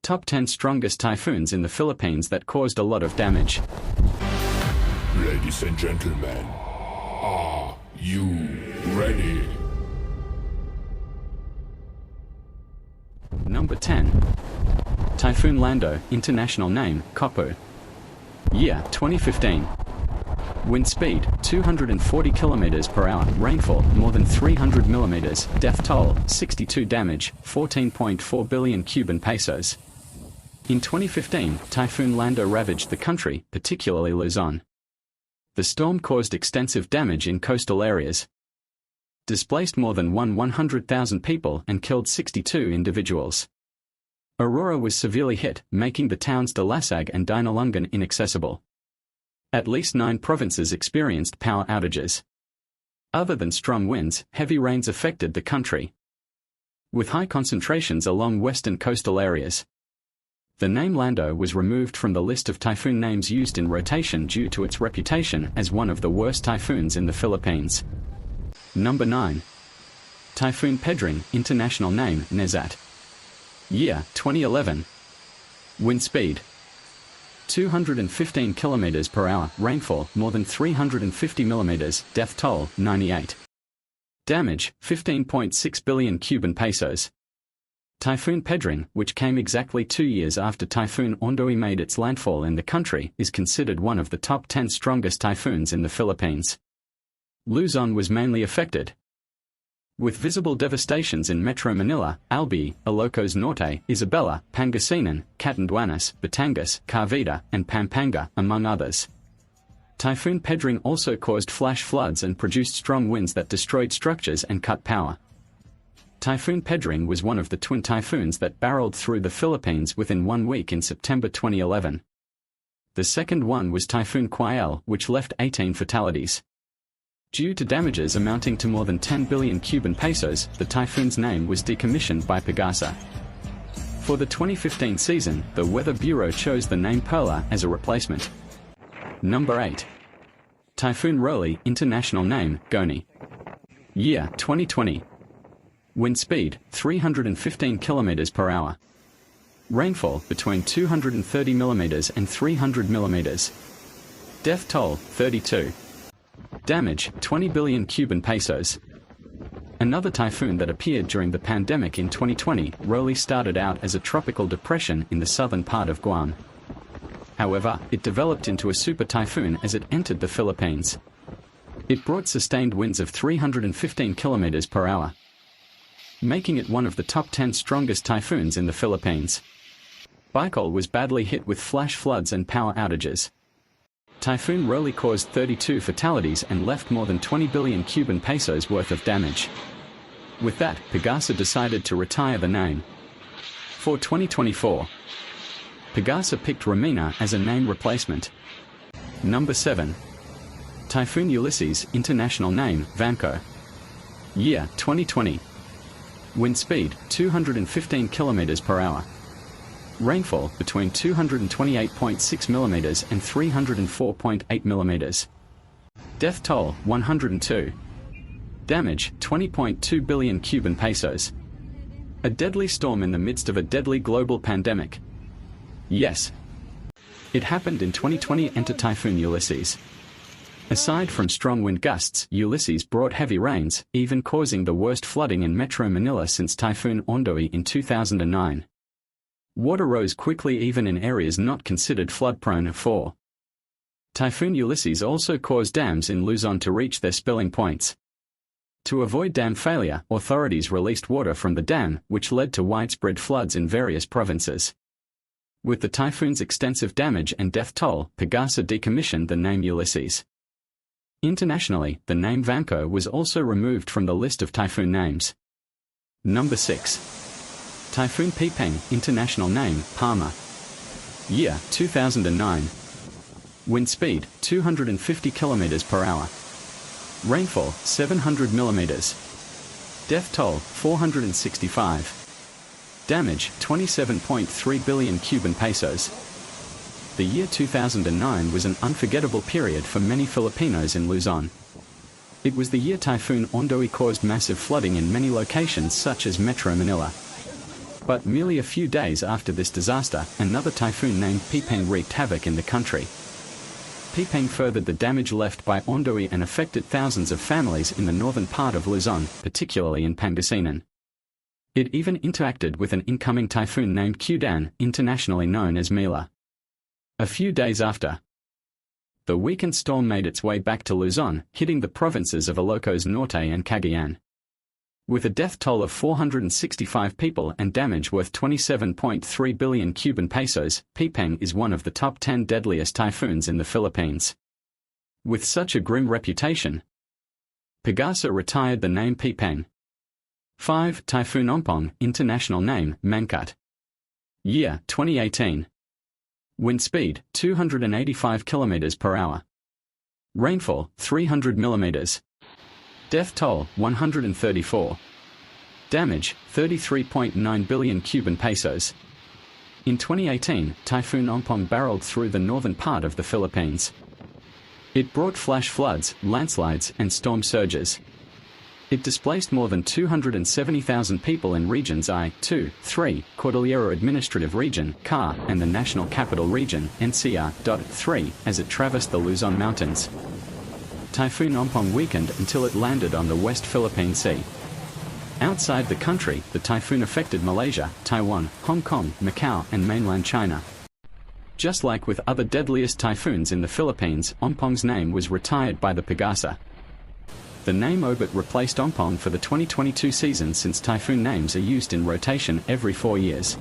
Top 10 strongest typhoons in the Philippines that caused a lot of damage. Ladies and gentlemen, are you ready? Number 10. Typhoon Lando, international name, Kopu. Year, 2015. Wind speed, 240 km per hour. Rainfall, more than 300 millimeters. Death toll, 62. Damage, 14.4 billion Cuban pesos. In 2015, Typhoon Lando ravaged the country, particularly Luzon. The storm caused extensive damage in coastal areas, displaced more than 100,000 people and killed 62 individuals. Aurora was severely hit, making the towns de Lasag and Dinalungan inaccessible. At least 9 provinces experienced power outages. Other than strong winds, heavy rains affected the country, with high concentrations along western coastal areas. The name Lando was removed from the list of typhoon names used in rotation due to its reputation as one of the worst typhoons in the Philippines. Number 9. Typhoon Pedring, international name, Nezat. Year, 2011. Wind speed, 215 km per hour. Rainfall, more than 350 millimeters. Death toll, 98. Damage, 15.6 billion Cuban pesos. Typhoon Pedring, which came exactly 2 years after Typhoon Ondoy made its landfall in the country, is considered one of the top 10 strongest typhoons in the Philippines. Luzon was mainly affected, with visible devastations in Metro Manila, Albi, Ilocos Norte, Isabela, Pangasinan, Catanduanes, Batangas, Cavite, and Pampanga, among others. Typhoon Pedring also caused flash floods and produced strong winds that destroyed structures and cut power. Typhoon Pedring was one of the twin typhoons that barreled through the Philippines within 1 week in September 2011. The second one was Typhoon Quail, which left 18 fatalities. Due to damages amounting to more than 10 billion Cuban pesos, the typhoon's name was decommissioned by Pagasa. For the 2015 season, the Weather Bureau chose the name Perla as a replacement. Number 8. Typhoon Rolly, international name, Goni. Year, 2020. Wind speed, 315 km per hour. Rainfall, between 230 millimeters and 300 millimeters. Death toll, 32. Damage, 20 billion Cuban pesos. Another typhoon that appeared during the pandemic in 2020, Rolly started out as a tropical depression in the southern part of Guam. However, it developed into a super typhoon as it entered the Philippines. It brought sustained winds of 315 km per hour, making it one of the top 10 strongest typhoons in the Philippines. Bicol was badly hit with flash floods and power outages. Typhoon Rolly caused 32 fatalities and left more than 20 billion Cuban pesos worth of damage. With that, Pagasa decided to retire the name. For 2024, Pagasa picked Romina as a name replacement. Number 7. Typhoon Ulysses, international name, Vanco. Year, 2020. Wind speed, 215 km per hour. Rainfall, between 228.6 millimeters and 304.8 millimeters. Death toll, 102. Damage, 20.2 billion Cuban pesos. A deadly storm in the midst of a deadly global pandemic. Yes, it happened in 2020 enter Typhoon Ulysses. Aside from strong wind gusts, Ulysses brought heavy rains, even causing the worst flooding in Metro Manila since Typhoon Ondoy in 2009. Water rose quickly even in areas not considered flood-prone before. Typhoon Ulysses also caused dams in Luzon to reach their spilling points. To avoid dam failure, authorities released water from the dam, which led to widespread floods in various provinces. With the typhoon's extensive damage and death toll, Pagasa decommissioned the name Ulysses. Internationally, the name Vanco was also removed from the list of typhoon names. Number 6. Typhoon Pipeng, international name, Palma. Year, 2009. Wind speed, 250 km per hour. Rainfall, 700 millimeters. Death toll, 465. Damage, 27.3 billion Cuban pesos. The year 2009 was an unforgettable period for many Filipinos in Luzon. It was the year Typhoon Ondoy caused massive flooding in many locations such as Metro Manila. But merely a few days after this disaster, another typhoon named Pipeng wreaked havoc in the country. Pipeng furthered the damage left by Ondoi and affected thousands of families in the northern part of Luzon, particularly in Pangasinan. It even interacted with an incoming typhoon named Qudan, internationally known as Mila. A few days after, the weakened storm made its way back to Luzon, hitting the provinces of Ilocos Norte and Cagayan. With a death toll of 465 people and damage worth 27.3 billion Cuban pesos, Pipeng is one of the top 10 deadliest typhoons in the Philippines. With such a grim reputation, Pagasa retired the name Pipeng. 5. Typhoon Ompong, international name, Mangkut. Year, 2018. Wind speed, 285 km per hour. Rainfall, 300 mm. Death toll, 134. Damage, 33.9 billion Cuban pesos. In 2018, Typhoon Ompong barreled through the northern part of the Philippines. It brought flash floods, landslides, and storm surges. It displaced more than 270,000 people in regions I, II, III, Cordillera Administrative Region, CAR, and the National Capital Region, NCR.3, as it traversed the Luzon Mountains. Typhoon Ompong weakened until it landed on the West Philippine Sea. Outside the country, the typhoon affected Malaysia, Taiwan, Hong Kong, Macau, and mainland China. Just like with other deadliest typhoons in the Philippines, Ompong's name was retired by the Pagasa. The name Obit replaced Ompong for the 2022 season since typhoon names are used in rotation every 4 years.